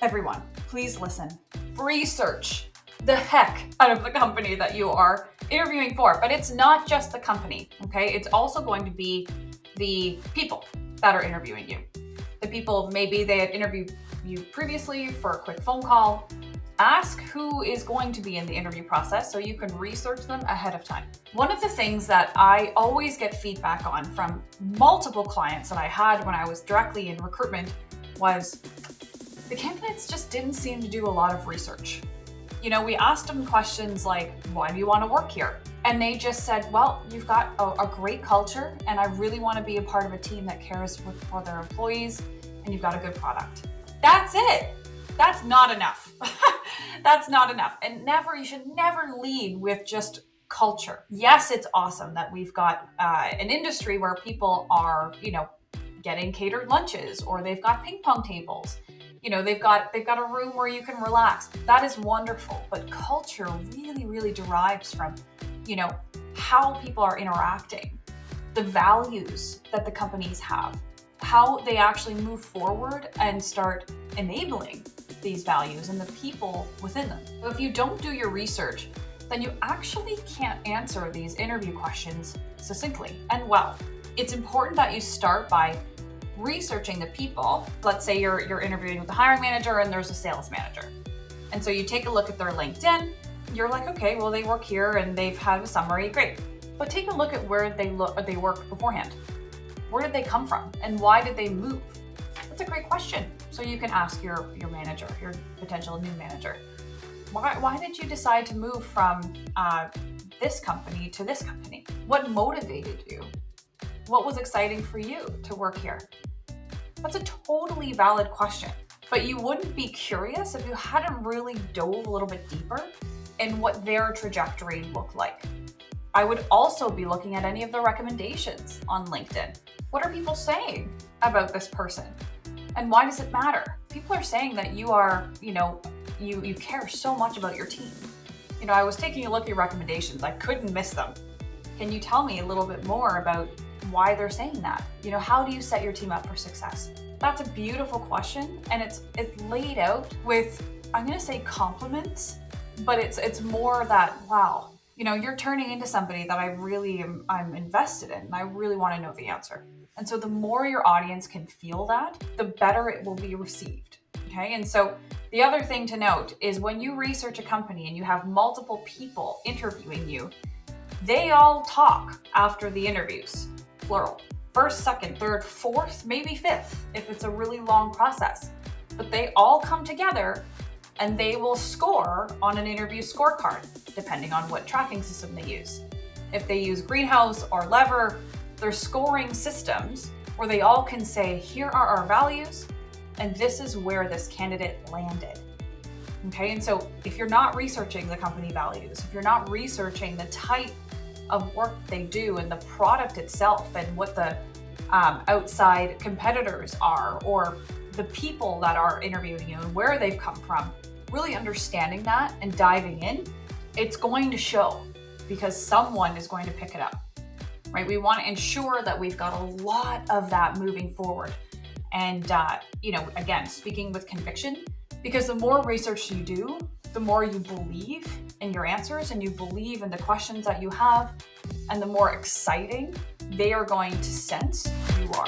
Everyone, please listen. Research the heck out of the company that you are interviewing for. But it's not just the company, okay? It's also going to be the people that are interviewing you. The people, maybe they had interviewed you previously for a quick phone call. Ask who is going to be in the interview process so you can research them ahead of time. One of the things that I always get feedback on from multiple clients that I had when I was directly in recruitment was the candidates just didn't seem to do a lot of research. You know, we asked them questions like, why do you want to work here? And they just said, well, you've got a great culture and I really want to be a part of a team that cares for their employees and you've got a good product. That's it. That's not enough. That's not enough. And you should never lead with just culture. Yes, it's awesome that we've got an industry where people are, getting catered lunches, or they've got ping pong tables. They've got a room where you can relax. That is wonderful. But culture really, really derives from, how people are interacting, the values that the companies have, how they actually move forward and start enabling these values and the people within them. So if you don't do your research, then you actually can't answer these interview questions succinctly and well. It's important that you start by researching the people. Let's say you're interviewing with the hiring manager and there's a sales manager. And so you take a look at their LinkedIn. You're like, okay, well, they work here and they've had a summary. Great. But take a look at where they worked beforehand. Where did they come from? And why did they move? That's a great question. So you can ask your manager, your potential new manager, why did you decide to move from this company to this company? What motivated you? What was exciting for you to work here? That's a totally valid question. But you wouldn't be curious if you hadn't really dove a little bit deeper in what their trajectory looked like. I would also be looking at any of the recommendations on LinkedIn. What are people saying about this person? And why does it matter? People are saying that you are, you care so much about your team. I was taking a look at your recommendations. I couldn't miss them. Can you tell me a little bit more about why they're saying that? How do you set your team up for success? That's a beautiful question. And it's laid out with, I'm going to say compliments, but it's more that, wow, you're turning into somebody that I'm invested in and I really want to know the answer. And so the more your audience can feel that, the better it will be received. Okay. And so the other thing to note is when you research a company and you have multiple people interviewing you, they all talk after the interviews, plural. First, second, third, fourth, maybe fifth, if it's a really long process. But they all come together and they will score on an interview scorecard, depending on what tracking system they use. If they use Greenhouse or Lever, they're scoring systems where they all can say, here are our values, and this is where this candidate landed. Okay, and so if you're not researching the company values, if you're not researching the type of work they do and the product itself and what the outside competitors are, or the people that are interviewing you and where they've come from, really understanding that and diving in, it's going to show because someone is going to pick it up, right? We want to ensure that we've got a lot of that moving forward. And, again, speaking with conviction, because the more research you do, the more you believe in your answers and you believe in the questions that you have, and the more exciting they are going to sense you are.